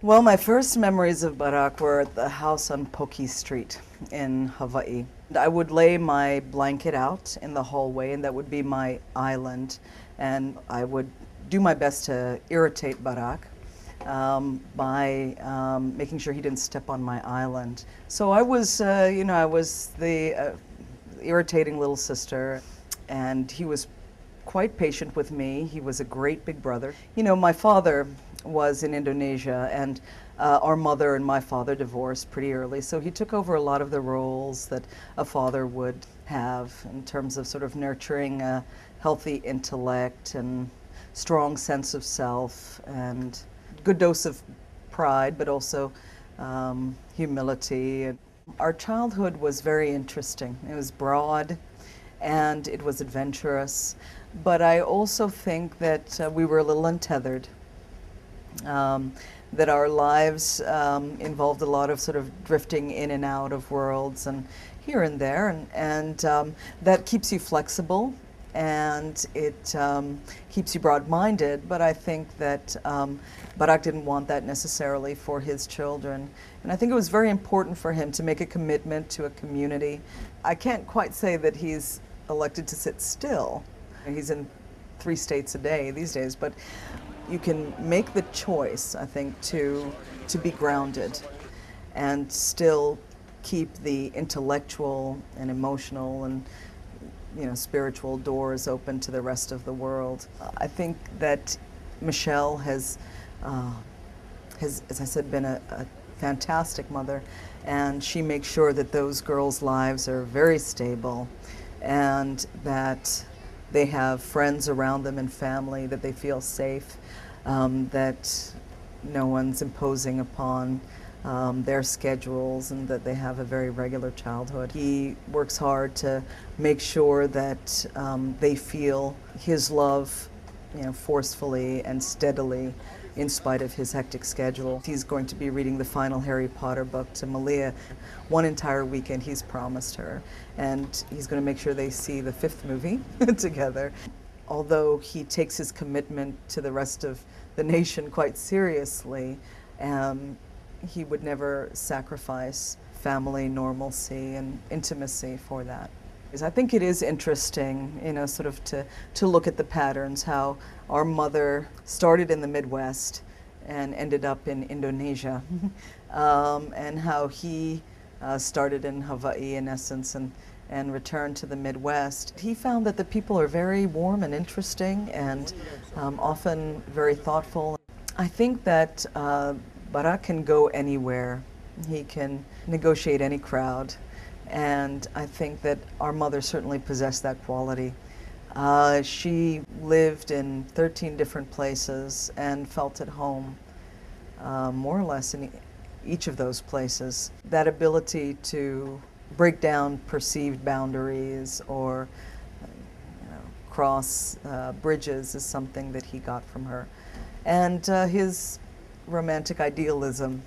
Well, my first memories of Barak were at the house on Poki Street in Hawaii. I would lay my blanket out in the hallway, and that would be my island. And I would do my best to irritate Barak by making sure he didn't step on my island. So I was, I was the irritating little sister, and he was quite patient with me. He was a great big brother. You know, my father was in Indonesia, and our mother and my father divorced pretty early, so he took over a lot of the roles that a father would have in terms of sort of nurturing a healthy intellect and strong sense of self and good dose of pride, but also humility. Our childhood was very interesting. It was broad and it was adventurous, but I also think that we were a little untethered. That our lives involved a lot of sort of drifting in and out of worlds and here and there, and that keeps you flexible and it keeps you broad-minded, but I think that Barak didn't want that necessarily for his children. And I think it was very important for him to make a commitment to a community. I can't quite say that he's elected to sit still. He's in 3 states a day these days, but you can make the choice, I think, to be grounded and still keep the intellectual and emotional and spiritual doors open to the rest of the world. I think that Michelle has, as I said, been a fantastic mother, and she makes sure that those girls' lives are very stable and that they have friends around them and family, that they feel safe, that no one's imposing upon their schedules, and that they have a very regular childhood. He works hard to make sure that they feel his love, forcefully and steadily in spite of his hectic schedule. He's going to be reading the final Harry Potter book to Malia. One entire weekend he's promised her, and he's going to make sure they see the 5th movie together. Although he takes his commitment to the rest of the nation quite seriously, he would never sacrifice family normalcy and intimacy for that. I think it is interesting, sort of to look at the patterns, how our mother started in the Midwest and ended up in Indonesia, and how he started in Hawaii, in essence, and returned to the Midwest. He found that the people are very warm and interesting and often very thoughtful. I think that Barak can go anywhere. He can negotiate any crowd. And I think that our mother certainly possessed that quality. She lived in 13 different places and felt at home, more or less in each of those places. That ability to break down perceived boundaries or cross bridges is something that he got from her. And his romantic idealism.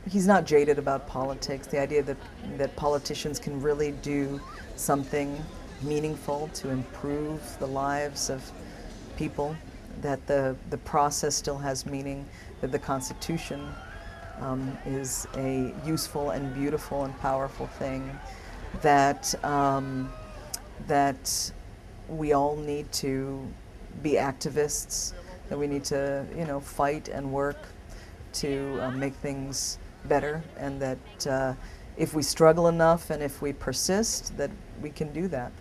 He's not jaded about politics. The idea that politicians can really do something meaningful to improve the lives of people, that the process still has meaning, that the Constitution is a useful and beautiful and powerful thing, that that we all need to be activists, that we need to fight and work to make things better, and that if we struggle enough and if we persist, that we can do that.